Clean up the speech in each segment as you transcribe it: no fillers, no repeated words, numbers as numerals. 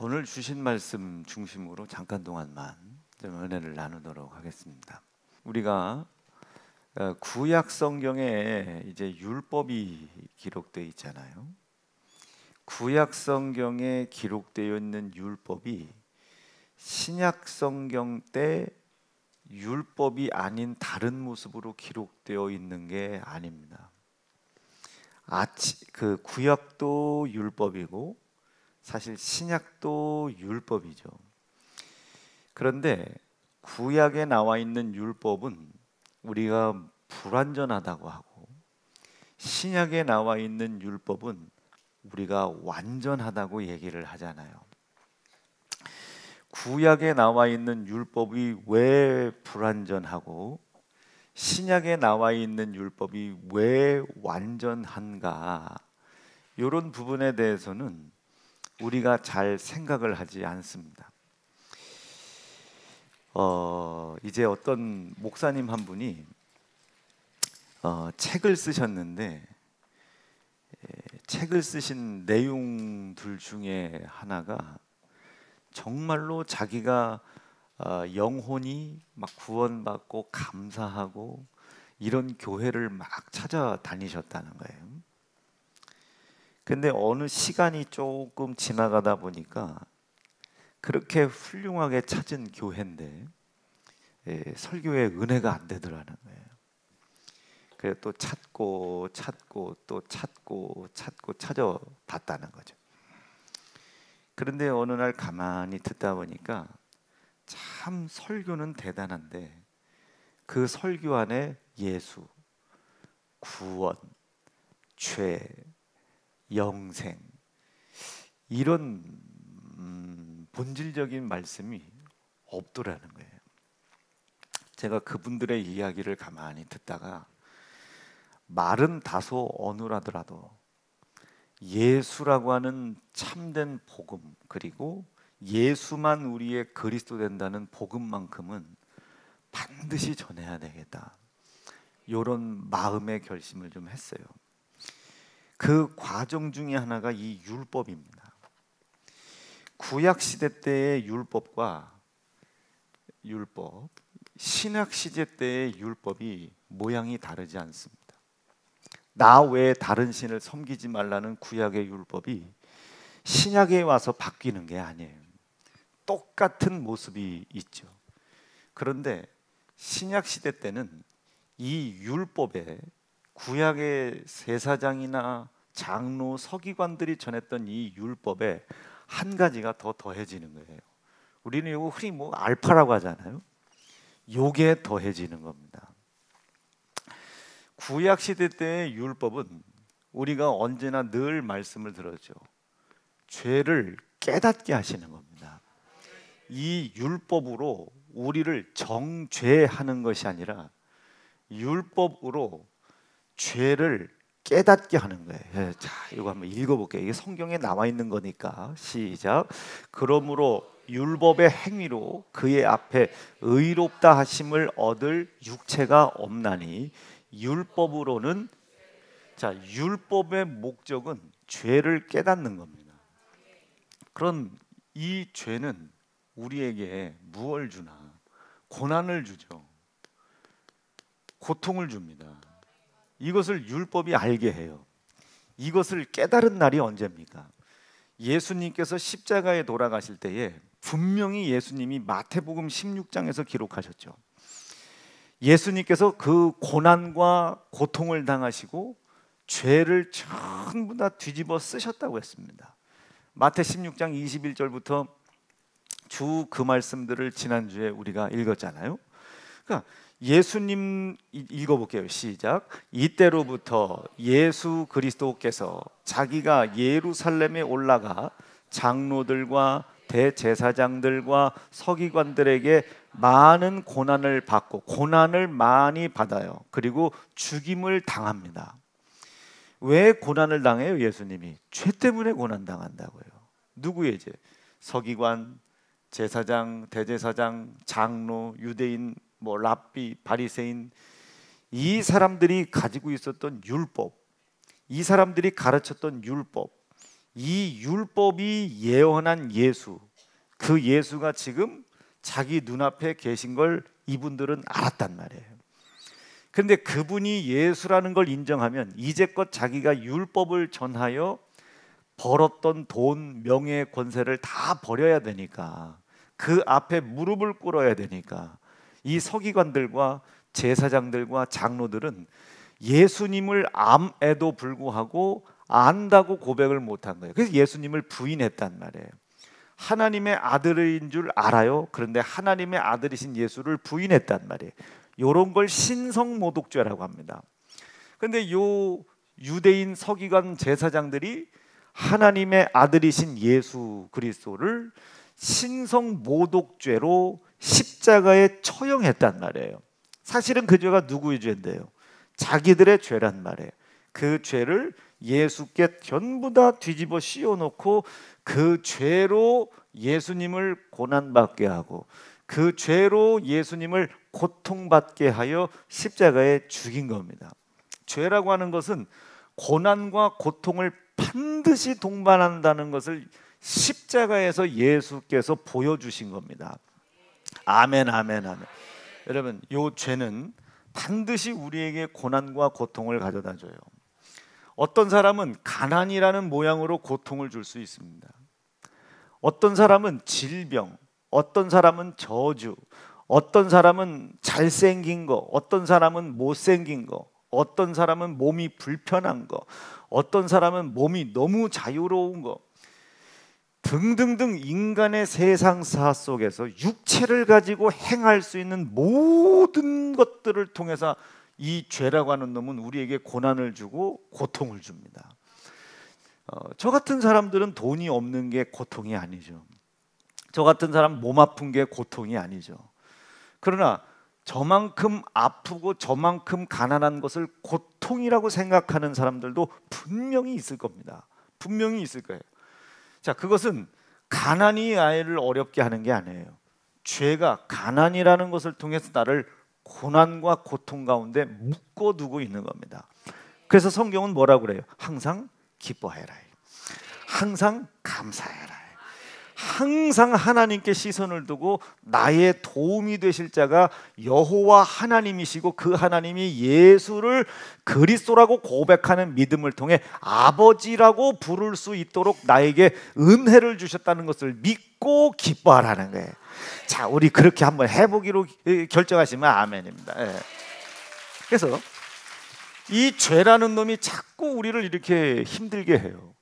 오늘 주신 말씀 중심으로 잠깐 동안만 좀 은혜를 나누도록 하겠습니다. 우리가 구약 성경에 이제 율법이 기록되어 있잖아요. 구약 성경에 기록되어 있는 율법이 신약 성경 때 율법이 아닌 다른 모습으로 기록되어 있는 게 아닙니다. 그 구약도 율법이고 사실 신약도 율법이죠. 그런데 구약에 나와 있는 율법은 우리가 불완전하다고 하고, 신약에 나와 있는 율법은 우리가 완전하다고 얘기를 하잖아요. 구약에 나와 있는 율법이 왜 불완전하고 신약에 나와 있는 율법이 왜 완전한가, 이런 부분에 대해서는 우리가 잘 생각을 하지 않습니다. 이제 어떤 목사님 한 분이 책을 쓰셨는데, 책을 쓰신 내용들 중에 하나가 정말로 자기가 영혼이 막 구원받고 감사하고 이런 교회를 막 찾아다니셨다는 거예요. 근데 어느 시간이 조금 지나가다 보니까 그렇게 훌륭하게 찾은 교회인데 설교에 은혜가 안 되더라는 거예요. 그래서 또 찾고 또 찾고 찾아봤다는 거죠. 그런데 어느 날 가만히 듣다 보니까 참 설교는 대단한데 그 설교 안에 예수, 구원, 죄, 영생, 이런 본질적인 말씀이 없더라는 거예요. 제가 그분들의 이야기를 가만히 듣다가 말은 다소 어눌하더라도 예수라고 하는 참된 복음, 그리고 예수만 우리의 그리스도 된다는 복음만큼은 반드시 전해야 되겠다, 이런 마음의 결심을 좀 했어요. 그 과정 중에 하나가 이 율법입니다. 구약 시대 때의 율법과 신약 시대 때의 율법이 모양이 다르지 않습니다. 나 외에 다른 신을 섬기지 말라는 구약의 율법이 신약에 와서 바뀌는 게 아니에요. 똑같은 모습이 있죠. 그런데 신약 시대 때는 이 율법에 구약의 제사장이나 장로, 서기관들이 전했던 이 율법에 한 가지가 더 더해지는 거예요. 우리는 이거 흔히 알파라고 하잖아요. 요게 더해지는 겁니다. 구약 시대 때의 율법은 우리가 언제나 늘 말씀을 들었죠. 죄를 깨닫게 하시는 겁니다. 이 율법으로 우리를 정죄하는 것이 아니라 율법으로 죄를 깨닫게 하는 거예요. 자, 이거 한번 읽어볼게요. 이게 성경에 나와 있는 거니까. 시작. 그러므로 율법의 행위로 그의 앞에 의롭다 하심을 얻을 육체가 없나니 율법으로는, 자, 율법의 목적은 죄를 깨닫는 겁니다. 그럼 이 죄는 우리에게 무엇을 주나? 고난을 주죠. 고통을 줍니다. 이것을 율법이 알게 해요. 이것을 깨달은 날이 언제입니까? 예수님께서 십자가에 돌아가실 때에 분명히 예수님이 마태복음 16장에서 기록하셨죠. 예수님께서 그 고난과 고통을 당하시고 죄를 전부 다 뒤집어 쓰셨다고 했습니다. 마태 16장 21절부터 주 그 말씀들을 지난주에 우리가 읽었잖아요. 그러니까 예수님, 읽어볼게요. 시작. 이때로부터 예수 그리스도께서 자기가 예루살렘에 올라가 장로들과 대제사장들과 서기관들에게 많은 고난을 받고, 고난을 많이 받아요. 그리고 죽임을 당합니다. 왜 고난을 당해요? 예수님이 죄 때문에 고난 당한다고요. 누구의 죄? 서기관, 제사장, 대제사장, 장로, 유대인, 랍비, 바리새인, 이 사람들이 가지고 있었던 율법, 이 사람들이 가르쳤던 율법, 이 율법이 예언한 예수, 그 예수가 지금 자기 눈앞에 계신 걸 이분들은 알았단 말이에요. 근데 그분이 예수라는 걸 인정하면 이제껏 자기가 율법을 전하여 벌었던 돈, 명예, 권세를 다 버려야 되니까, 그 앞에 무릎을 꿇어야 되니까 이 서기관들과 제사장들과 장로들은 예수님을 암에도 불구하고 안다고 고백을 못한 거예요. 그래서 예수님을 부인했단 말이에요. 하나님의 아들인 줄 알아요. 그런데 하나님의 아들이신 예수를 부인했단 말이에요. 이런 걸 신성모독죄라고 합니다. 그런데 요 유대인 서기관 제사장들이 하나님의 아들이신 예수 그리스도를 신성모독죄로 십자가에 처형했단 말이에요. 사실은 그 죄가 누구의 죄인데요? 자기들의 죄란 말이에요. 그 죄를 예수께 전부 다 뒤집어 씌워놓고 그 죄로 예수님을 고난받게 하고 그 죄로 예수님을 고통받게 하여 십자가에 죽인 겁니다. 죄라고 하는 것은 고난과 고통을 반드시 동반한다는 것을 십자가에서 예수께서 보여주신 겁니다. 아멘, 아멘, 아멘. 여러분, 이 죄는 반드시 우리에게 고난과 고통을 가져다 줘요. 어떤 사람은 가난이라는 모양으로 고통을 줄 수 있습니다. 어떤 사람은 질병, 어떤 사람은 저주, 어떤 사람은 잘생긴 거, 어떤 사람은 못생긴 거, 어떤 사람은 몸이 불편한 거, 어떤 사람은 몸이 너무 자유로운 거 등등등 인간의 세상사 속에서 육체를 가지고 행할 수 있는 모든 것들을 통해서 이 죄라고 하는 놈은 우리에게 고난을 주고 고통을 줍니다. 저 같은 사람들은 돈이 없는 게 고통이 아니죠. 저 같은 사람 몸 아픈 게 고통이 아니죠. 그러나 저만큼 아프고 저만큼 가난한 것을 고통이라고 생각하는 사람들도 분명히 있을 겁니다. 분명히 있을 거예요. 자, 그것은 가난이 아이를 어렵게 하는 게 아니에요. 죄가 가난이라는 것을 통해서 나를 고난과 고통 가운데 묶어두고 있는 겁니다. 그래서 성경은 뭐라고 그래요? 항상 기뻐해라, 항상 감사해라, 항상 하나님께 시선을 두고 나의 도움이 되실 자가 여호와 하나님이시고 그 하나님이 예수를 그리스도라고 고백하는 믿음을 통해 아버지라고 부를 수 있도록 나에게 은혜를 주셨다는 것을 믿고 기뻐하라는 거예요. 자, 우리 그렇게 한번 해보기로 결정하시면 아멘입니다. 예. 그래서 이 죄라는 놈이 자꾸 우리를 이렇게 힘들게 해요.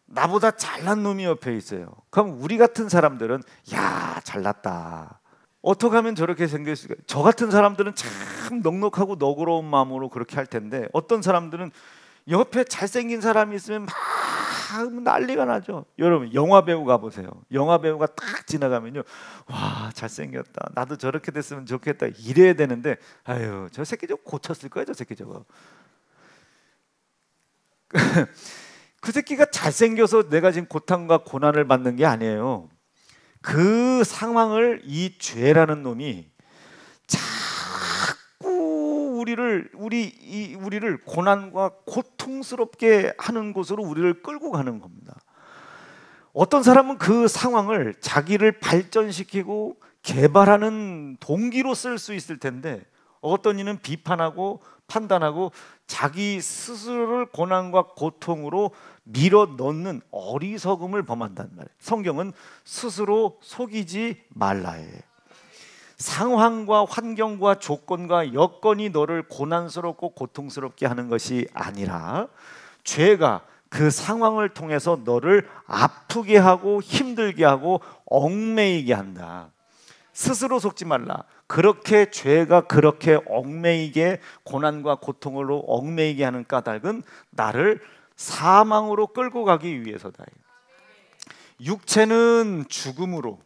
나보다 잘난 놈이 옆에 있어요. 그럼 우리 같은 사람들은 야, 잘났다, 어떻게 하면 저렇게 생길 수가. 저 같은 사람들은 참 넉넉하고 너그러운 마음으로 그렇게 할 텐데 어떤 사람들은 옆에 잘생긴 사람이 있으면 막 난리가 나죠. 여러분, 영화 배우 가보세요. 영화 배우가 딱 지나가면요, 와, 잘생겼다, 나도 저렇게 됐으면 좋겠다 이래야 되는데, 아유, 저 새끼 저거 고쳤을 거야, 저 새끼 저거. 그 새끼가 잘생겨서 내가 지금 고통과 고난을 받는 게 아니에요. 그 상황을 이 죄라는 놈이 자꾸 우리를 고난과 고통스럽게 하는 곳으로 우리를 끌고 가는 겁니다. 어떤 사람은 그 상황을 자기를 발전시키고 개발하는 동기로 쓸 수 있을 텐데 어떤 이는 비판하고 판단하고 자기 스스로를 고난과 고통으로 밀어넣는 어리석음을 범한단 말이에요. 성경은 스스로 속이지 말라예요. 상황과 환경과 조건과 여건이 너를 고난스럽고 고통스럽게 하는 것이 아니라 죄가 그 상황을 통해서 너를 아프게 하고 힘들게 하고 얽매이게 한다. 스스로 속지 말라. 그렇게 죄가 그렇게 얽매이게, 고난과 고통으로 얽매이게 하는 까닭은 나를 사망으로 끌고 가기 위해서다. 육체는 죽음으로,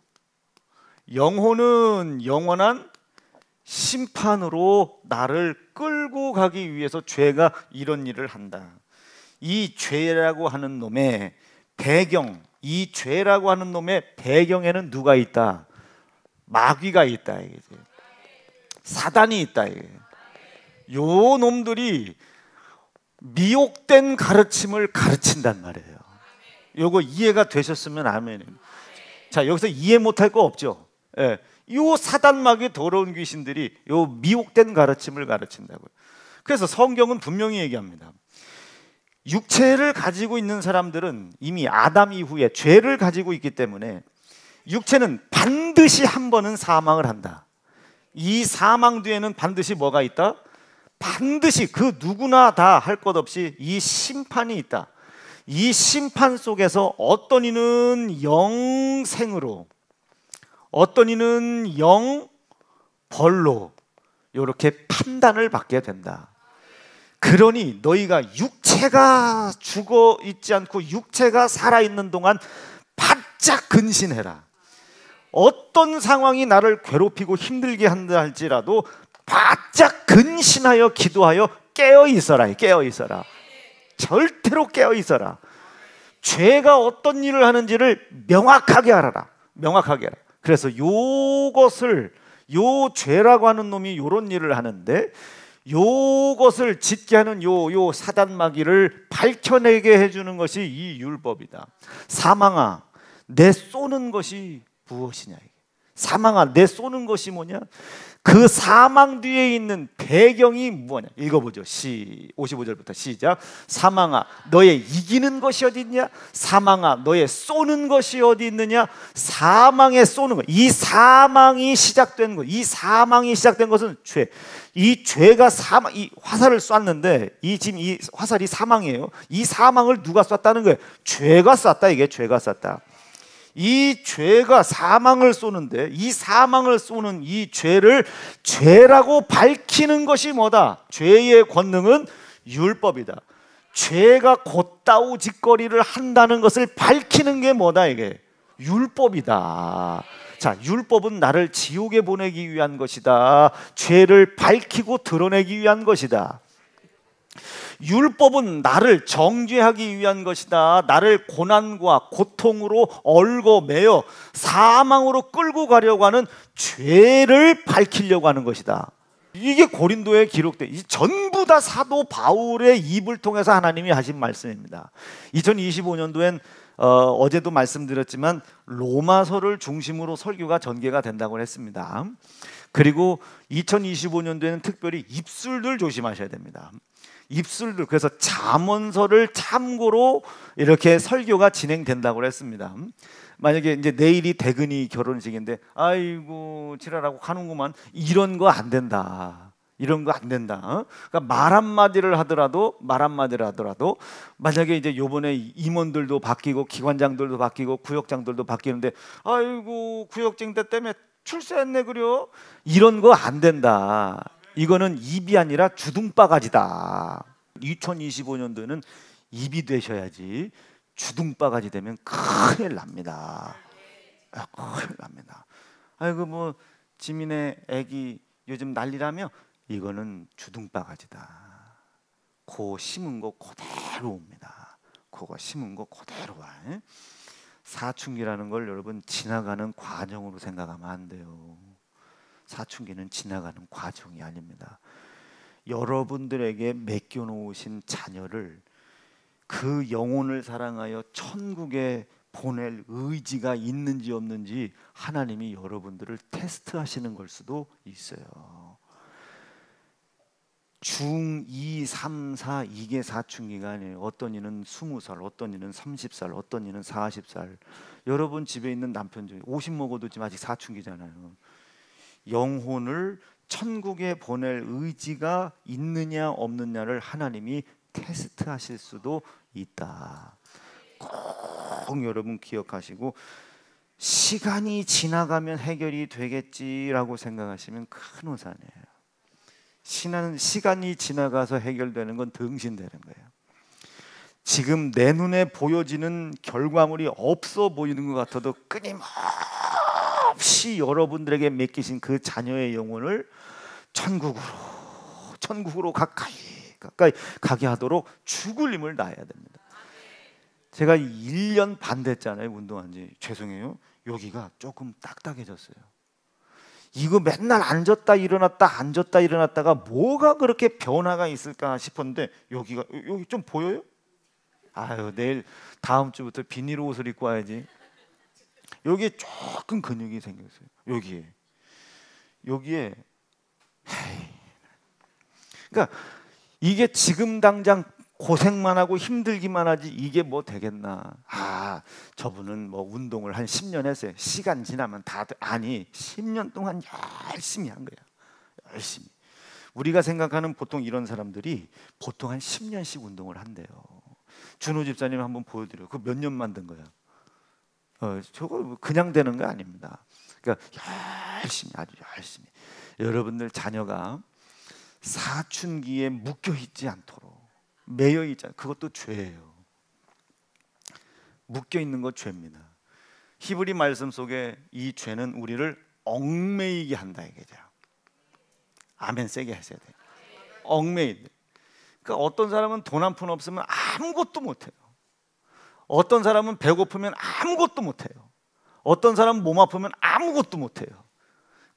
영혼은 영원한 심판으로 나를 끌고 가기 위해서 죄가 이런 일을 한다. 이 죄라고 하는 놈의 배경, 이 죄라고 하는 놈의 배경에는 누가 있다? 마귀가 있다, 이거지. 사단이 있다, 이게. 요 놈들이 미혹된 가르침을 가르친단 말이에요. 요거 이해가 되셨으면 아멘입니다. 자, 여기서 이해 못할 거 없죠? 예. 요 사단마귀 더러운 귀신들이 요 미혹된 가르침을 가르친다고요. 그래서 성경은 분명히 얘기합니다. 육체를 가지고 있는 사람들은 이미 아담 이후에 죄를 가지고 있기 때문에 육체는 반드시 한 번은 사망을 한다. 이 사망 뒤에는 반드시 뭐가 있다? 반드시 그 누구나 다 할 것 없이 이 심판이 있다. 이 심판 속에서 어떤 이는 영생으로, 어떤 이는 영벌로 이렇게 판단을 받게 된다. 그러니 너희가 육체가 죽어 있지 않고 육체가 살아있는 동안 바짝 근신해라. 어떤 상황이 나를 괴롭히고 힘들게 한다 할지라도 바짝 근신하여 기도하여 깨어 있어라. 깨어 있어라. 절대로 깨어 있어라. 죄가 어떤 일을 하는지를 명확하게 알아라. 명확하게 알아. 그래서 요것을, 요 죄라고 하는 놈이 요런 일을 하는데 요것을 짓게 하는 요 사단마귀를 밝혀내게 해주는 것이 이 율법이다. 사망아, 내 쏘는 것이 무엇이냐. 사망아, 내 쏘는 것이 뭐냐. 그 사망 뒤에 있는 배경이 뭐냐. 읽어보죠. 55절부터 시작. 사망아, 너의 이기는 것이 어디 있냐. 사망아, 너의 쏘는 것이 어디 있느냐. 사망에 쏘는 것, 이 사망이 시작된 것, 이 사망이 시작된 것은 죄. 이 죄가 사망, 이 화살을 쐈는데 지금 이 화살이 사망이에요. 이 사망을 누가 쐈다는 거예요? 죄가 쐈다. 이게 죄가 쐈다. 이 죄가 사망을 쏘는데 이 사망을 쏘는 이 죄를 죄라고 밝히는 것이 뭐다? 죄의 권능은 율법이다. 죄가 곧다우짓거리를 한다는 것을 밝히는 게 뭐다? 이게 율법이다. 자, 율법은 나를 지옥에 보내기 위한 것이다. 죄를 밝히고 드러내기 위한 것이다. 율법은 나를 정죄하기 위한 것이다. 나를 고난과 고통으로 얽어매어 사망으로 끌고 가려고 하는 죄를 밝히려고 하는 것이다. 이게 고린도에 기록된, 전부 다 사도 바울의 입을 통해서 하나님이 하신 말씀입니다. 2025년도엔 어제도 말씀드렸지만 로마서를 중심으로 설교가 전개가 된다고 했습니다. 그리고 2025년도에는 특별히 입술들 조심하셔야 됩니다. 입술들. 그래서 잠언서를 참고로 이렇게 설교가 진행된다고 했습니다. 만약에 이제 내일이 대근이 결혼식인데 아이고 지랄하고 가는구만, 이런 거 안 된다. 이런 거 안 된다. 그러니까 말 한마디를 하더라도 만약에 이제 요번에 임원들도 바뀌고 기관장들도 바뀌고 구역장들도 바뀌는데 아이고 구역장 때문에 출세했네 그려, 이런 거 안 된다. 이거는 입이 아니라 주둥바가지다. 2025년도에는 입이 되셔야지 주둥바가지 되면 큰일 납니다. 큰일 납니다. 아이고 뭐 지민의 애기 요즘 난리라며, 이거는 주둥바가지다. 고 심은 거 그대로 옵니다. 그거 심은 거 그대로 와. 사춘기라는 걸 여러분 지나가는 과정으로 생각하면 안 돼요. 사춘기는 지나가는 과정이 아닙니다. 여러분들에게 맡겨놓으신 자녀를, 그 영혼을 사랑하여 천국에 보낼 의지가 있는지 없는지 하나님이 여러분들을 테스트하시는 걸 수도 있어요. 중2, 3, 4 이게 사춘기가 아니에요. 어떤 이는 20살, 어떤 이는 30살, 어떤 이는 40살. 여러분 집에 있는 남편 중에 50 먹어도 지금 아직 사춘기잖아요. 영혼을 천국에 보낼 의지가 있느냐 없느냐를 하나님이 테스트하실 수도 있다. 꼭 여러분 기억하시고, 시간이 지나가면 해결이 되겠지라고 생각하시면 큰 오산이에요. 시간이 지나가서 해결되는 건 등신되는 거예요. 지금 내 눈에 보여지는 결과물이 없어 보이는 것 같아도 끊임없이 여러분들에게 맡기신 그 자녀의 영혼을 천국으로 가까이 가게 하도록 죽을 힘을 다해야 됩니다. 제가 1년 반 됐잖아요, 운동한 지. 죄송해요, 여기가 조금 딱딱해졌어요. 이거 맨날 앉았다 일어났다가 뭐가 그렇게 변화가 있을까 싶었는데 여기 좀 보여요? 아유, 내일 다음 주부터 비닐 옷을 입고 와야지. 여기에 조금 근육이 생겼어요. 여기에. 그러니까 이게 지금 당장 고생만 하고 힘들기만 하지 이게 뭐 되겠나. 저분은 뭐 운동을 한 10년 했어요. 시간 지나면 다들. 아니, 10년 동안 열심히 한 거야. 열심히. 우리가 생각하는 보통 이런 사람들이 보통 한 10년씩 운동을 한대요. 준호 집사님 한번 보여드려요. 그거 몇 년 만든 거야? 저거 그냥 되는 거 아닙니다. 그러니까 열심히, 아주 열심히. 여러분들 자녀가 사춘기에 묶여 있지 않도록, 매여 있지 않도록, 그것도 죄예요. 묶여 있는 거 죄입니다. 히브리 말씀 속에 이 죄는 우리를 얽매이게 한다 이거죠. 아멘 세게 하셔야 돼요. 얽매이게. 그러니까 어떤 사람은 돈 한 푼 없으면 아무것도 못해요. 어떤 사람은 배고프면 아무것도 못해요. 어떤 사람은 몸 아프면 아무것도 못해요.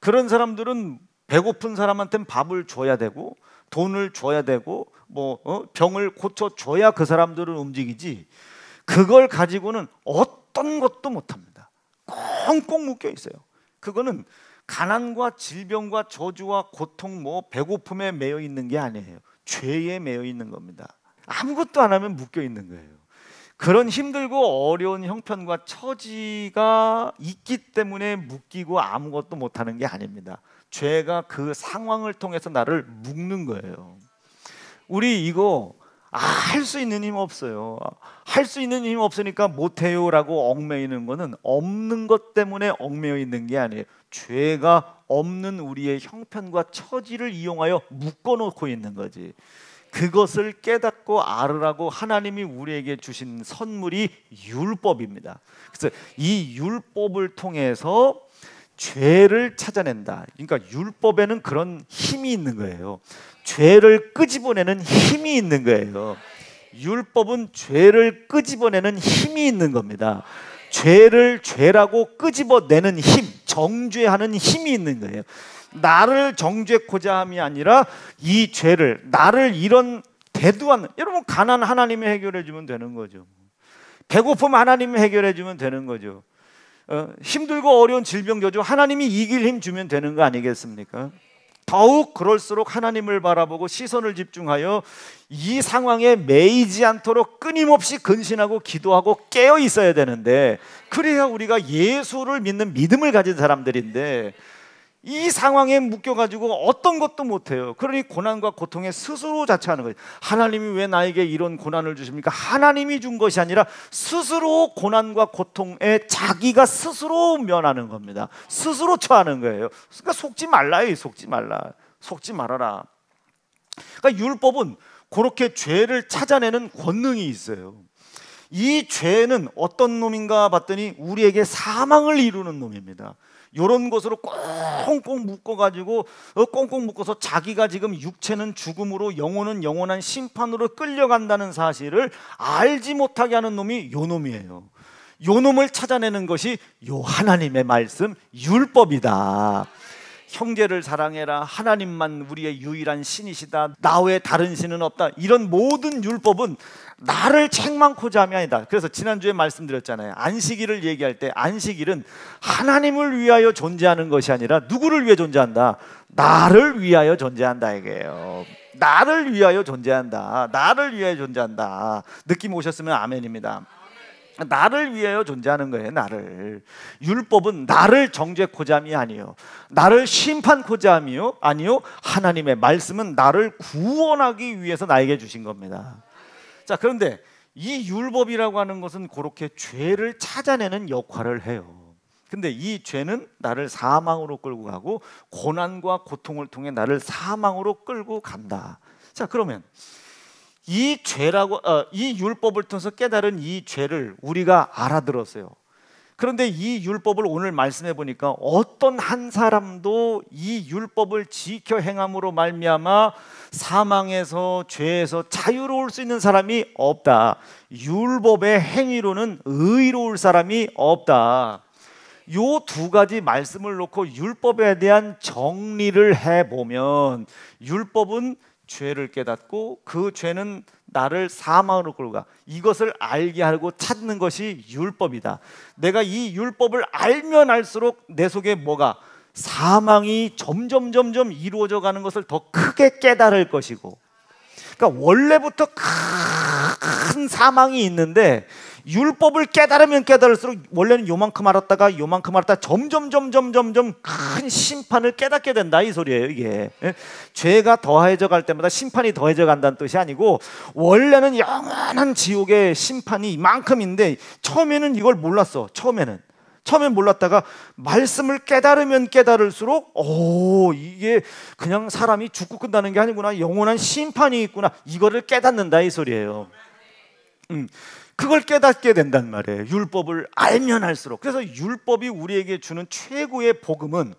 그런 사람들은 배고픈 사람한테는 밥을 줘야 되고 돈을 줘야 되고 병을 고쳐줘야 그 사람들은 움직이지, 그걸 가지고는 어떤 것도 못합니다. 꽁꽁 묶여 있어요. 그거는 가난과 질병과 저주와 고통, 배고픔에 매여 있는 게 아니에요. 죄에 매여 있는 겁니다. 아무것도 안 하면 묶여 있는 거예요. 그런 힘들고 어려운 형편과 처지가 있기 때문에 묶이고 아무것도 못하는 게 아닙니다. 죄가 그 상황을 통해서 나를 묶는 거예요. 우리 이거 할 수 있는 힘 없어요. 할 수 있는 힘 없으니까 못해요 라고 얽매이는 거는 없는 것 때문에 얽매여 있는 게 아니에요. 죄가 없는 우리의 형편과 처지를 이용하여 묶어놓고 있는 거지. 그것을 깨닫고 알으라고 하나님이 우리에게 주신 선물이 율법입니다. 그래서 이 율법을 통해서 죄를 찾아낸다. 그러니까 율법에는 그런 힘이 있는 거예요. 죄를 끄집어내는 힘이 있는 거예요. 율법은 죄를 끄집어내는 힘이 있는 겁니다. 죄를 죄라고 끄집어내는 힘, 정죄하는 힘이 있는 거예요. 나를 정죄코자 함이 아니라 이 죄를, 나를 이런 대두한, 여러분 가난 하나님이 해결해 주면 되는 거죠. 배고픔 하나님이 해결해 주면 되는 거죠. 힘들고 어려운 질병 저주 하나님이 이길 힘 주면 되는 거 아니겠습니까? 더욱 그럴수록 하나님을 바라보고 시선을 집중하여 이 상황에 매이지 않도록 끊임없이 근신하고 기도하고 깨어 있어야 되는데, 그래야 우리가 예수를 믿는 믿음을 가진 사람들인데 이 상황에 묶여가지고 어떤 것도 못해요. 그러니 고난과 고통에 스스로 자처하는 거예요. 하나님이 왜 나에게 이런 고난을 주십니까? 하나님이 준 것이 아니라 스스로 고난과 고통에 자기가 스스로 면하는 겁니다. 스스로 처하는 거예요. 그러니까 속지 말라요. 속지 말아라. 그러니까 율법은 그렇게 죄를 찾아내는 권능이 있어요. 이 죄는 어떤 놈인가 봤더니 우리에게 사망을 이루는 놈입니다. 이런 것으로 꽁꽁 묶어가지고 꽁꽁 묶어서 자기가 지금 육체는 죽음으로 영혼은 영원한 심판으로 끌려간다는 사실을 알지 못하게 하는 놈이 요 놈이에요. 요 놈을 찾아내는 것이 요 하나님의 말씀 율법이다. 형제를 사랑해라, 하나님만 우리의 유일한 신이시다, 나 외에 다른 신은 없다, 이런 모든 율법은 나를 책망코자 함이 아니다. 그래서 지난주에 말씀드렸잖아요. 안식일을 얘기할 때 안식일은 하나님을 위하여 존재하는 것이 아니라 누구를 위해 존재한다? 나를 위하여 존재한다 이게요. 나를 위하여 존재한다. 나를 위하여 존재한다. 느낌 오셨으면 아멘입니다. 나를 위하여 존재하는 거예요. 나를. 율법은 나를 정죄코자 함이 아니요, 나를 심판코자 함이요, 아니요, 하나님의 말씀은 나를 구원하기 위해서 나에게 주신 겁니다. 자, 그런데 이 율법이라고 하는 것은 그렇게 죄를 찾아내는 역할을 해요. 근데 이 죄는 나를 사망으로 끌고 가고 고난과 고통을 통해 나를 사망으로 끌고 간다. 자, 그러면 이 죄라고 이 율법을 통해서 깨달은 이 죄를 우리가 알아들었어요. 그런데 이 율법을 오늘 말씀해 보니까 어떤 한 사람도 이 율법을 지켜 행함으로 말미암아 사망에서 죄에서 자유로울 수 있는 사람이 없다. 율법의 행위로는 의로울 사람이 없다. 요 두 가지 말씀을 놓고 율법에 대한 정리를 해보면 율법은 죄를 깨닫고 그 죄는 나를 사망으로 끌고 가. 이것을 알게 하고 찾는 것이 율법이다. 내가 이 율법을 알면 알수록 내 속에 뭐가 사망이 점점 이루어져 가는 것을 더 크게 깨달을 것이고, 그러니까 원래부터 큰 사망이 있는데 율법을 깨달으면 깨달을수록 원래는 요만큼 알았다가 점점 큰 심판을 깨닫게 된다, 이 소리예요. 이게 죄가 더해져 갈 때마다 심판이 더해져 간다는 뜻이 아니고, 원래는 영원한 지옥의 심판이 이만큼인데 처음에는 이걸 몰랐어. 처음엔 몰랐다가 말씀을 깨달으면 깨달을수록 이게 그냥 사람이 죽고 끝나는 게 아니구나, 영원한 심판이 있구나, 이거를 깨닫는다, 이 소리예요. 그걸 깨닫게 된단 말이에요. 율법을 알면 알수록. 그래서 율법이 우리에게 주는 최고의 복음은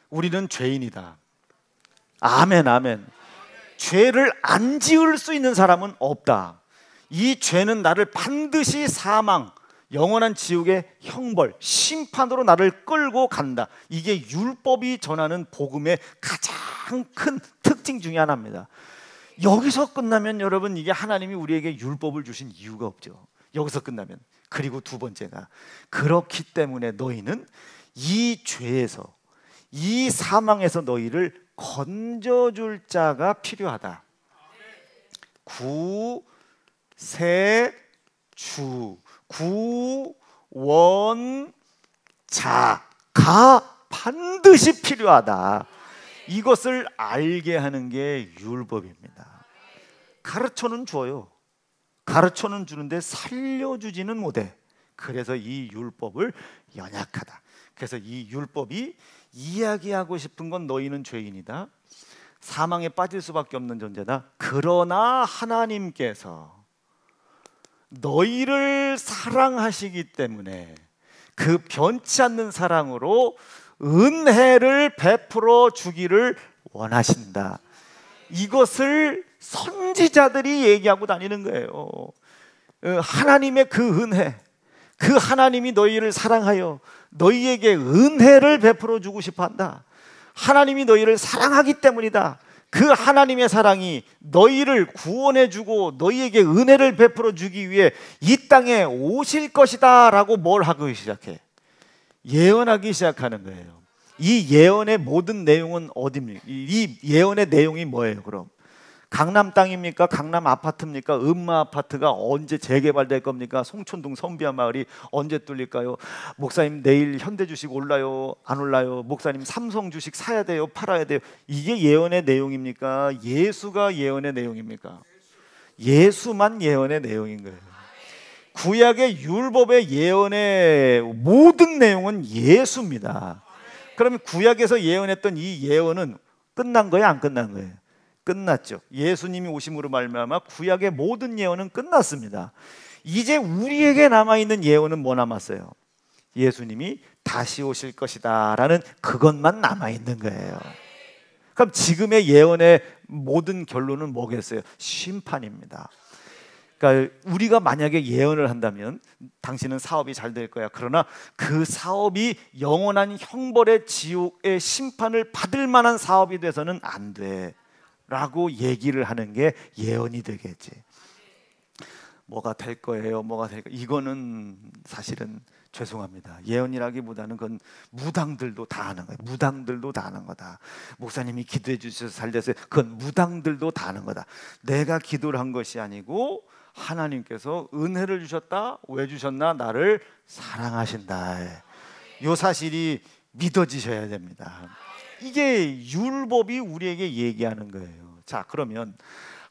우리는 죄인이다. 아멘. 죄를 안 지을 수 있는 사람은 없다. 이 죄는 나를 반드시 사망, 영원한 지옥의 형벌, 심판으로 나를 끌고 간다. 이게 율법이 전하는 복음의 가장 큰 특징 중에 하나입니다. 여기서 끝나면 여러분, 이게 하나님이 우리에게 율법을 주신 이유가 없죠. 여기서 끝나면. 그리고 두 번째가, 그렇기 때문에 너희는 이 죄에서, 이 사망에서 너희를 건져줄 자가 필요하다. 구원자가 반드시 필요하다. 이것을 알게 하는 게 율법입니다. 가르쳐는 줘요. 가르쳐는 주는데 살려주지는 못해. 그래서 이 율법을 연약하다. 그래서 이 율법이 이야기하고 싶은 건 너희는 죄인이다, 사망에 빠질 수밖에 없는 존재다. 그러나 하나님께서 너희를 사랑하시기 때문에 그 변치 않는 사랑으로 은혜를 베풀어 주기를 원하신다. 이것을 선지자들이 얘기하고 다니는 거예요. 하나님의 그 은혜, 그 하나님이 너희를 사랑하여 너희에게 은혜를 베풀어 주고 싶어 한다. 하나님이 너희를 사랑하기 때문이다. 그 하나님의 사랑이 너희를 구원해 주고 너희에게 은혜를 베풀어 주기 위해 이 땅에 오실 것이다 라고 뭘 하기 시작해? 예언하기 시작하는 거예요. 이 예언의 모든 내용은 어디입니까? 이 예언의 내용이 뭐예요? 그럼 강남 땅입니까? 강남 아파트입니까? 음마 아파트가 언제 재개발될 겁니까? 송촌동 선비아 마을이 언제 뚫릴까요? 목사님 내일 현대 주식 올라요? 안 올라요? 목사님 삼성 주식 사야 돼요? 팔아야 돼요? 이게 예언의 내용입니까? 예수가 예언의 내용입니까? 예수만 예언의 내용인 거예요. 구약의 율법의 예언의 모든 내용은 예수입니다. 그러면 구약에서 예언했던 이 예언은 끝난 거예요? 안 끝난 거예요? 끝났죠. 예수님이 오심으로 말미암아 구약의 모든 예언은 끝났습니다. 이제 우리에게 남아있는 예언은 뭐 남았어요? 예수님이 다시 오실 것이다 라는 그것만 남아있는 거예요. 그럼 지금의 예언의 모든 결론은 뭐겠어요? 심판입니다. 그러니까 우리가 만약에 예언을 한다면 당신은 사업이 잘 될 거야. 그러나 그 사업이 영원한 형벌의 지옥의 심판을 받을 만한 사업이 돼서는 안 돼 라고 얘기를 하는 게 예언이 되겠지. 뭐가 될 거예요? 뭐가 될 거예요? 이거는 사실은 죄송합니다. 예언이라기보다는 그건 무당들도 다 하는 거예요. 무당들도 다 하는 거다. 목사님이 기도해 주셔서 잘 됐어요. 그건 무당들도 다 하는 거다. 내가 기도를 한 것이 아니고 하나님께서 은혜를 주셨다. 왜 주셨나? 나를 사랑하신다. 이 사실이 믿어지셔야 됩니다. 이게 율법이 우리에게 얘기하는 거예요. 자, 그러면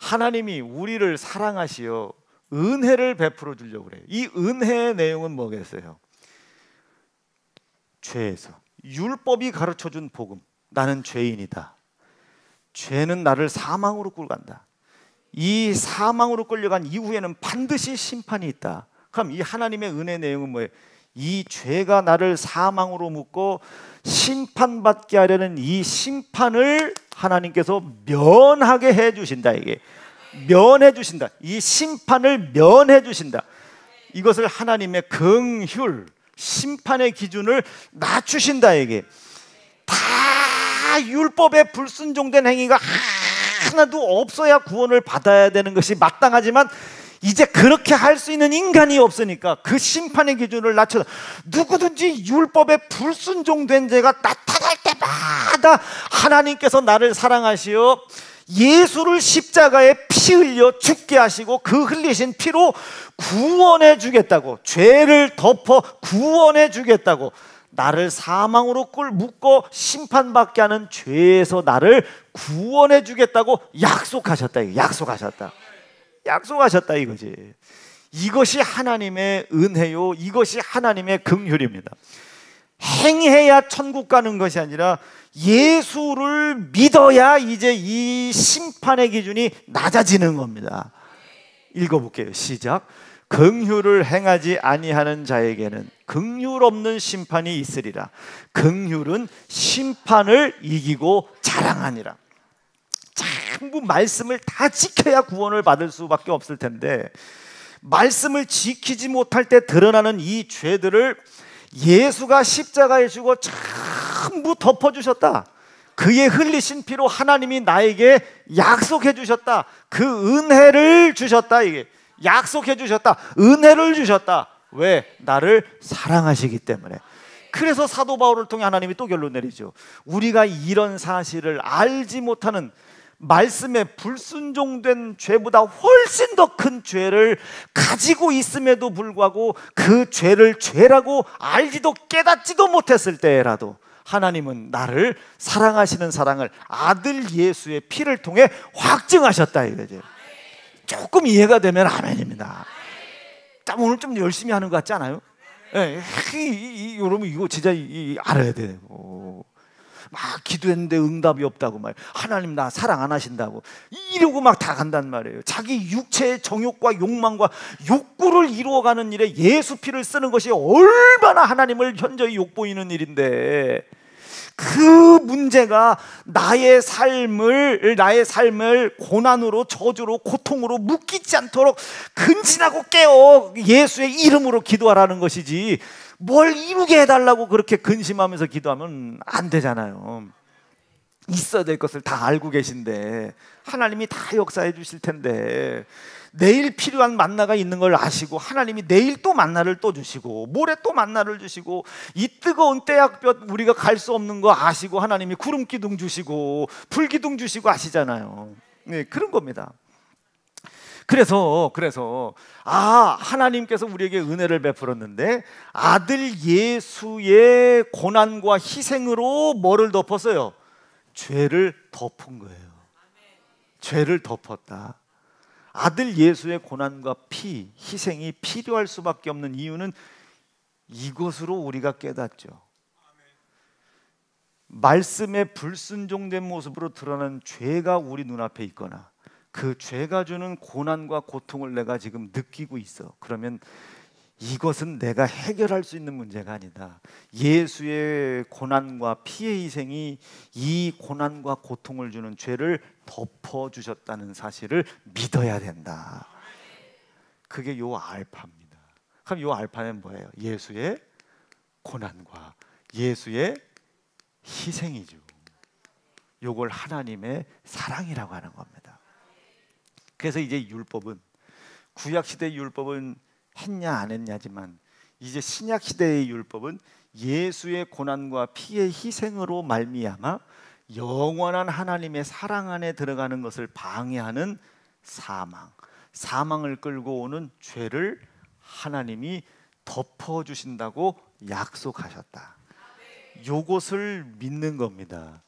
하나님이 우리를 사랑하시어 은혜를 베풀어 주려고 그래요. 이 은혜의 내용은 뭐겠어요? 죄에서 율법이 가르쳐준 복음, 나는 죄인이다. 죄는 나를 사망으로 끌고 간다. 이 사망으로 끌려간 이후에는 반드시 심판이 있다. 그럼 이 하나님의 은혜 내용은 뭐예요? 이 죄가 나를 사망으로 묶고 심판받게 하려는 이 심판을 하나님께서 면하게 해주신다. 이게 면해 주신다. 이 심판을 면해 주신다. 이것을 하나님의 긍휼, 심판의 기준을 낮추신다. 이게 다 율법에 불순종된 행위가 하나도 없어야 구원을 받아야 되는 것이 마땅하지만 이제 그렇게 할 수 있는 인간이 없으니까 그 심판의 기준을 낮춰서 누구든지 율법에 불순종된 죄가 나타날 때마다 하나님께서 나를 사랑하시어 예수를 십자가에 피 흘려 죽게 하시고 그 흘리신 피로 구원해 주겠다고, 죄를 덮어 구원해 주겠다고, 나를 사망으로 묶어 심판받게 하는 죄에서 나를 구원해 주겠다고 약속하셨다. 약속하셨다 이거지. 이것이 하나님의 은혜요, 이것이 하나님의 긍휼입니다. 행해야 천국 가는 것이 아니라 예수를 믿어야 이제 이 심판의 기준이 낮아지는 겁니다. 읽어볼게요. 시작. 긍휼을 행하지 아니하는 자에게는 긍휼 없는 심판이 있으리라. 긍휼은 심판을 이기고 자랑하니라. 전부 말씀을 다 지켜야 구원을 받을 수밖에 없을 텐데 말씀을 지키지 못할 때 드러나는 이 죄들을 예수가 십자가에 죽어 전부 덮어주셨다. 그의 흘리신 피로 하나님이 나에게 약속해 주셨다. 그 은혜를 주셨다. 이게 약속해 주셨다. 은혜를 주셨다. 왜? 나를 사랑하시기 때문에. 그래서 사도 바울을 통해 하나님이 또 결론 내리죠. 우리가 이런 사실을 알지 못하는 말씀에 불순종된 죄보다 훨씬 더 큰 죄를 가지고 있음에도 불구하고 그 죄를 죄라고 알지도 깨닫지도 못했을 때라도 하나님은 나를 사랑하시는 사랑을 아들 예수의 피를 통해 확증하셨다 이거죠. 조금 이해가 되면 아멘입니다. 오늘 좀 열심히 하는 것 같지 않아요? 예, 여러분 이거 진짜 알아야 돼요. 막 기도했는데 응답이 없다고 말, 하나님 나 사랑 안 하신다고 이러고 막 다 간단 말이에요. 자기 육체의 정욕과 욕망과 욕구를 이루어가는 일에 예수 피를 쓰는 것이 얼마나 하나님을 현저히 욕보이는 일인데 그 문제가 나의 삶을 고난으로 저주로 고통으로 묶이지 않도록 근신하고 깨어 예수의 이름으로 기도하라는 것이지 뭘 이루게 해달라고 그렇게 근심하면서 기도하면 안 되잖아요. 있어야 될 것을 다 알고 계신데 하나님이 다 역사해 주실 텐데 내일 필요한 만나가 있는 걸 아시고 하나님이 내일 또 만나를 또 주시고 모레 또 만나를 주시고 이 뜨거운 때약볕 우리가 갈 수 없는 거 아시고 하나님이 구름 기둥 주시고 불 기둥 주시고 아시잖아요. 네, 그런 겁니다. 그래서 하나님께서 우리에게 은혜를 베풀었는데 아들 예수의 고난과 희생으로 뭐를 덮었어요? 죄를 덮은 거예요. 죄를 덮었다. 아들 예수의 고난과 희생이 필요할 수밖에 없는 이유는 이것으로 우리가 깨닫죠. 말씀에 불순종된 모습으로 드러난 죄가 우리 눈앞에 있거나 그 죄가 주는 고난과 고통을 내가 지금 느끼고 있어. 그러면 이것은 내가 해결할 수 있는 문제가 아니다. 예수의 고난과 피의 희생이 이 고난과 고통을 주는 죄를 덮어주셨다는 사실을 믿어야 된다. 그게 요 알파입니다. 그럼 요 알파는 뭐예요? 예수의 고난과 예수의 희생이죠. 요걸 하나님의 사랑이라고 하는 겁니다. 그래서 이제 율법은 구약시대의 율법은 했냐 안 했냐지만 이제 신약시대의 율법은 예수의 고난과 피의 희생으로 말미암아 영원한 하나님의 사랑 안에 들어가는 것을 방해하는 사망을 끌고 오는 죄를 하나님이 덮어주신다고 약속하셨다. 요것을 믿는 겁니다.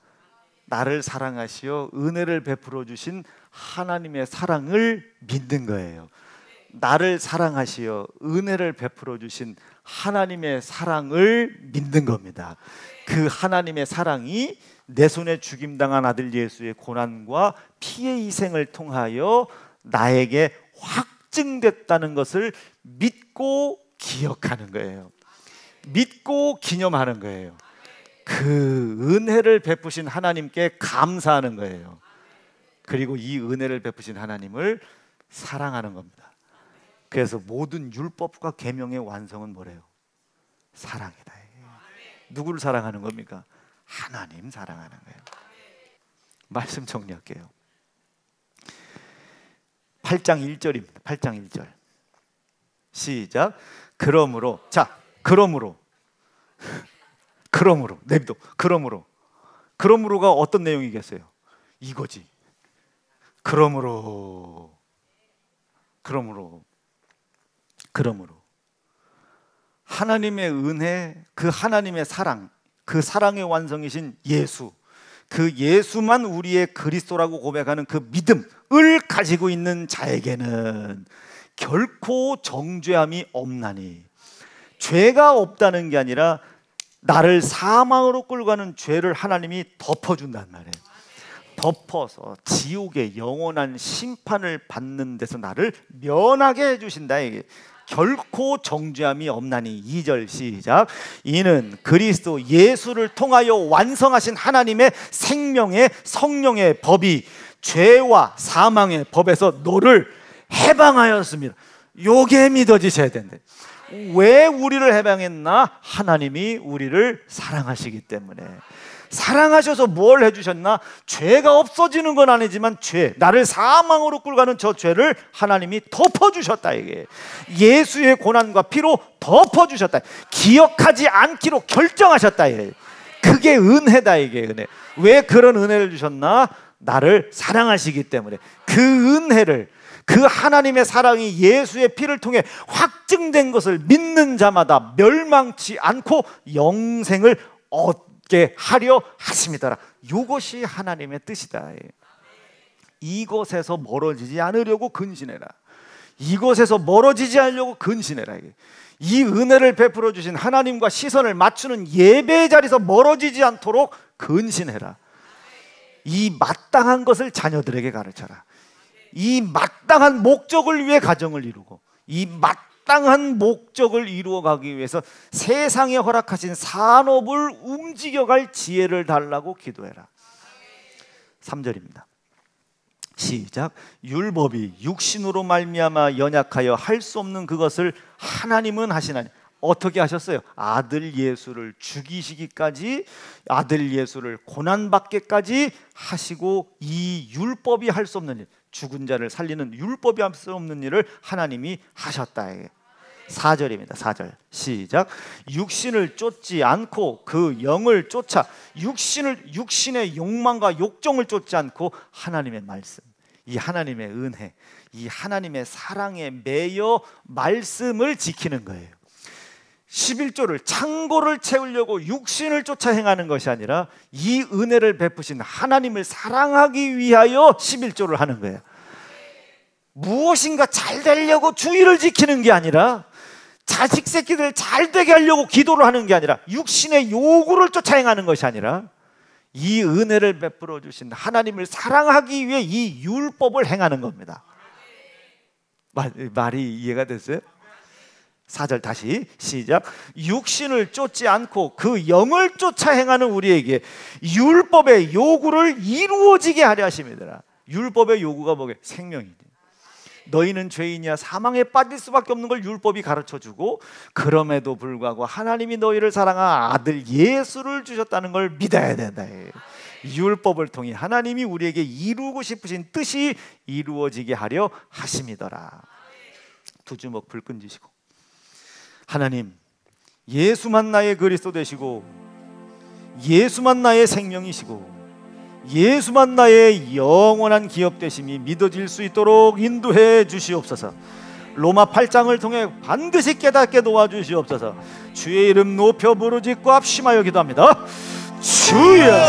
나를 사랑하시어 은혜를 베풀어 주신 하나님의 사랑을 믿는 거예요. 나를 사랑하시어 은혜를 베풀어 주신 하나님의 사랑을 믿는 겁니다. 그 하나님의 사랑이 내 손에 죽임당한 아들 예수의 고난과 피의 희생을 통하여 나에게 확증됐다는 것을 믿고 기억하는 거예요. 믿고 기념하는 거예요. 그 은혜를 베푸신 하나님께 감사하는 거예요. 그리고 이 은혜를 베푸신 하나님을 사랑하는 겁니다. 그래서 모든 율법과 계명의 완성은 뭐래요? 사랑이다. 누구를 사랑하는 겁니까? 하나님 사랑하는 거예요. 말씀 정리할게요. 8장 1절입니다. 8장 1절. 시작. 그러므로. 자, 그러므로 내비도. 그러므로가 어떤 내용이겠어요? 이거지. 그러므로 하나님의 은혜, 그 하나님의 사랑, 그 사랑의 완성이신 예수, 그 예수만 우리의 그리스도라고 고백하는 그 믿음을 가지고 있는 자에게는 결코 정죄함이 없나니. 죄가 없다는 게 아니라 나를 사망으로 끌고 가는 죄를 하나님이 덮어준단 말이에요. 덮어서 지옥의 영원한 심판을 받는 데서 나를 면하게 해주신다. 이게 결코 정죄함이 없나니. 2절 시작. 이는 그리스도 예수를 통하여 완성하신 하나님의 생명의 성령의 법이 죄와 사망의 법에서 너를 해방하였습니다. 요게 믿어지셔야 된대. 왜 우리를 해방했나? 하나님이 우리를 사랑하시기 때문에. 사랑하셔서 뭘 해주셨나? 죄가 없어지는 건 아니지만 나를 사망으로 끌고 가는 저 죄를 하나님이 덮어주셨다. 이게 예수의 고난과 피로 덮어주셨다. 기억하지 않기로 결정하셨다. 이게 그게 은혜다. 이게 은혜. 왜 그런 은혜를 주셨나? 나를 사랑하시기 때문에. 그 은혜를, 그 하나님의 사랑이 예수의 피를 통해 확증된 것을 믿는 자마다 멸망치 않고 영생을 얻게 하려 하십니다. 이것이 하나님의 뜻이다. 이것에서 멀어지지 않으려고 근신해라. 이것에서 멀어지지 않으려고 근신해라. 이 은혜를 베풀어 주신 하나님과 시선을 맞추는 예배의 자리에서 멀어지지 않도록 근신해라. 이 마땅한 것을 자녀들에게 가르쳐라. 이 마땅한 목적을 위해 가정을 이루고, 이 마땅한 목적을 이루어가기 위해서 세상에 허락하신 산업을 움직여갈 지혜를 달라고 기도해라. 3절입니다. 시작. 율법이 육신으로 말미암아 연약하여 할 수 없는 그것을 하나님은 하시나니. 어떻게 하셨어요? 아들 예수를 죽이시기까지, 아들 예수를 고난받게까지 하시고, 이 율법이 할 수 없는 일, 죽은 자를 살리는 율법이 할 수 없는 일을 하나님이 하셨다. 4절입니다. 4절 시작. 육신을 쫓지 않고 그 영을 쫓아, 육신의 욕망과 욕정을 쫓지 않고 하나님의 말씀, 이 하나님의 은혜, 이 하나님의 사랑에 매여 말씀을 지키는 거예요. 11조를, 창고를 채우려고 육신을 쫓아 행하는 것이 아니라 이 은혜를 베푸신 하나님을 사랑하기 위하여 11조를 하는 거예요. 무엇인가 잘 되려고 주의를 지키는 게 아니라, 자식 새끼들 잘 되게 하려고 기도를 하는 게 아니라, 육신의 요구를 쫓아 행하는 것이 아니라 이 은혜를 베풀어 주신 하나님을 사랑하기 위해 이 율법을 행하는 겁니다. 말이 이해가 됐어요? 4절 다시 시작. 육신을 쫓지 않고 그 영을 쫓아 행하는 우리에게 율법의 요구를 이루어지게 하려 하십니다. 율법의 요구가 뭐게? 생명이지. 너희는 죄인이야 사망에 빠질 수밖에 없는 걸 율법이 가르쳐주고, 그럼에도 불구하고 하나님이 너희를 사랑한 아들 예수를 주셨다는 걸 믿어야 된다. 율법을 통해 하나님이 우리에게 이루고 싶으신 뜻이 이루어지게 하려 하심이더라. 두 주먹 불끈 쥐시고, 하나님, 예수만 나의 그리스도 되시고, 예수만 나의 생명이시고, 예수만 나의 영원한 기업 되심이 믿어질 수 있도록 인도해 주시옵소서. 로마 8장을 통해 반드시 깨닫게 도와주시옵소서. 주의 이름 높여 부르짖고 합심하여 기도합니다. 주여!